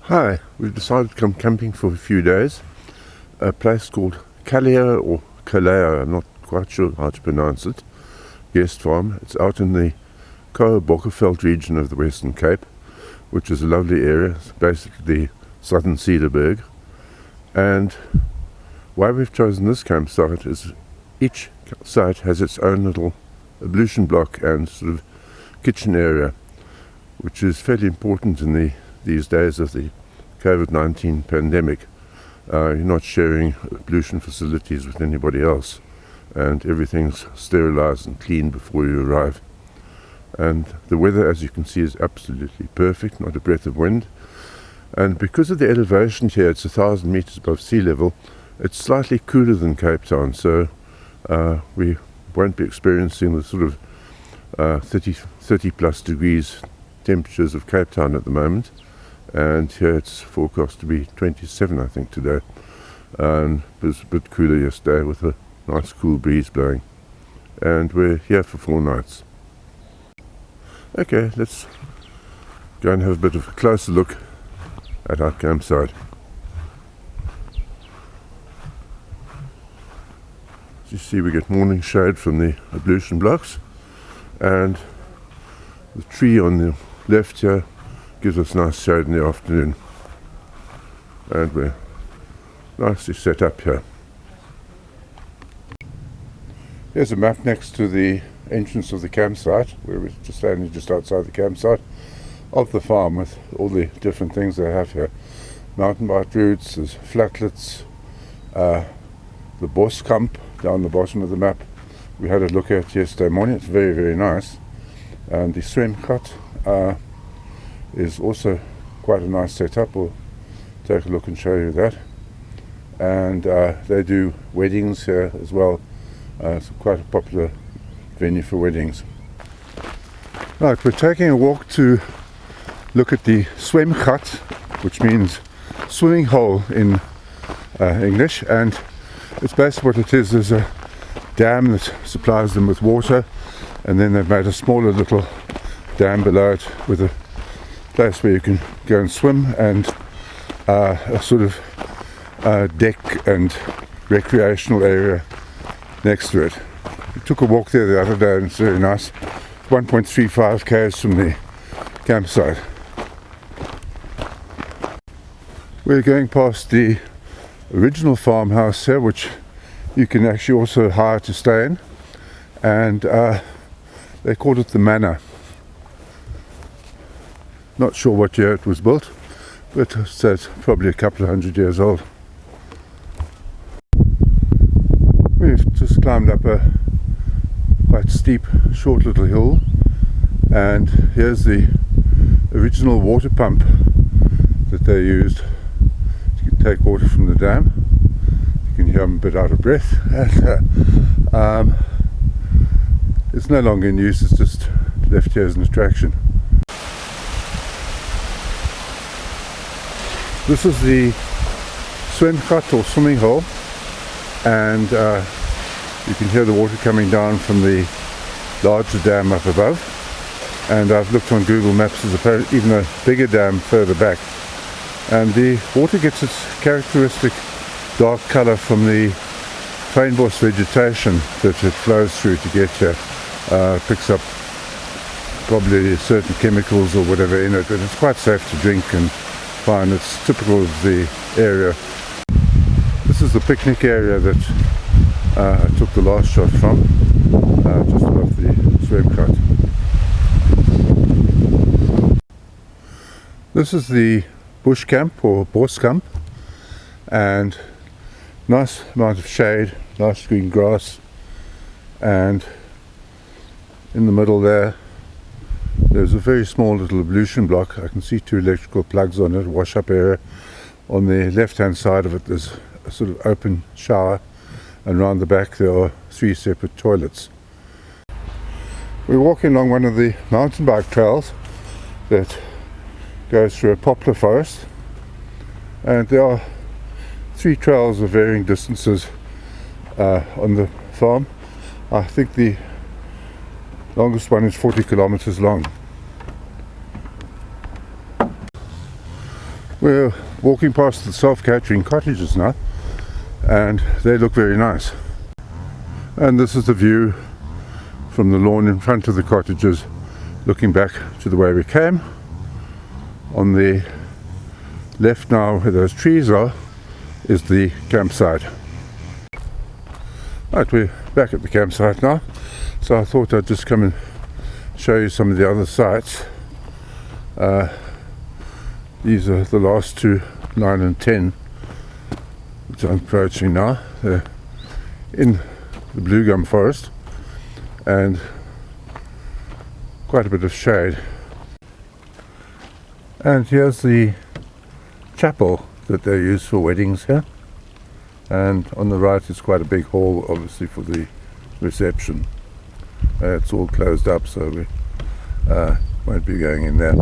Hi, we've decided to come camping for a few days. A place called Kaleo or Kaleo, I'm not quite sure how to pronounce it. Guest farm. It's out in the Koue Bokkeveld region of the Western Cape, which is a lovely area. It's basically the southern Cederberg. And why we've chosen this campsite is each site has its own little ablution block and sort of kitchen area, which is fairly important in these days of the COVID-19 pandemic. You're not sharing ablution facilities with anybody else, and everything's sterilized and clean before you arrive. And the weather, as you can see, is absolutely perfect, not a breath of wind. And because of the elevation here, it's 1,000 meters above sea level, it's slightly cooler than Cape Town, so we won't be experiencing the sort of 30 plus degrees temperatures of Cape Town at the moment. And here it's forecast to be 27, I think, today. And it was a bit cooler yesterday with a nice cool breeze blowing. And we're here for 4 nights. Okay, let's go and have a bit of a closer look at our campsite. As you see, we get morning shade from the ablution blocks, and the tree on the left here gives us nice shade in the afternoon, and we're nicely set up here. Here's a map next to the entrance of the campsite, where we're just standing just outside the campsite of the farm with all the different things they have here. Mountain bike routes, there's flatlets, the Busk Camp down the bottom of the map we had a look at yesterday morning. It's very, very nice. And the Swimcut is also quite a nice setup. We'll take a look and show you that. And they do weddings here as well. It's quite a popular venue for weddings. Right, we're taking a walk to look at the Swimcut, which means swimming hole in English, and it's basically what it is a dam that supplies them with water, and then they've made a smaller little dam below it with a place where you can go and swim, and a sort of deck and recreational area next to it. We took a walk there the other day and it's very nice. 1.35 k's from the campsite. We're going past the original farmhouse here, which you can actually also hire to stay in, and they called it the Manor. Not sure what year it was built, but it says probably a couple of 100 years old. We've just climbed up a quite steep, short little hill, and here's the original water pump that they used to take water from the dam. You can hear I'm a bit out of breath. And, it's no longer in use, it's just left here as an attraction. This is the Swimcut or swimming hole, and you can hear the water coming down from the larger dam up above. And I've looked on Google Maps, there's even a bigger dam further back. And the water gets its characteristic dark colour from the fynbos vegetation that it flows through to get here. Picks up probably certain chemicals or whatever in it, but it's quite safe to drink and fine. It's typical of the area. This is the picnic area that I took the last shot from, just above the Swimcut. This is the Bush Camp or Busk Camp, and nice amount of shade, nice green grass, and in the middle there's a very small little ablution block. I can see 2 electrical plugs on it, wash up area. On the left hand side of it there's a sort of open shower, and round the back there are 3 separate toilets. We're walking along one of the mountain bike trails that goes through a poplar forest, and there are 3 trails of varying distances on the farm. I think the longest one is 40 kilometers long. We're walking past the self-catering cottages now, and they look very nice. And this is the view from the lawn in front of the cottages, looking back to the way we came. On the left now, where those trees are, is the campsite. Right, we're back at the campsite now, so I thought I'd just come and show you some of the other sites. These are the last two, 9 and 10, which I'm approaching now. They're in the blue gum forest and quite a bit of shade. And here's the chapel that they use for weddings here. And on the right is quite a big hall, obviously, for the reception. It's all closed up, so we won't be going in there.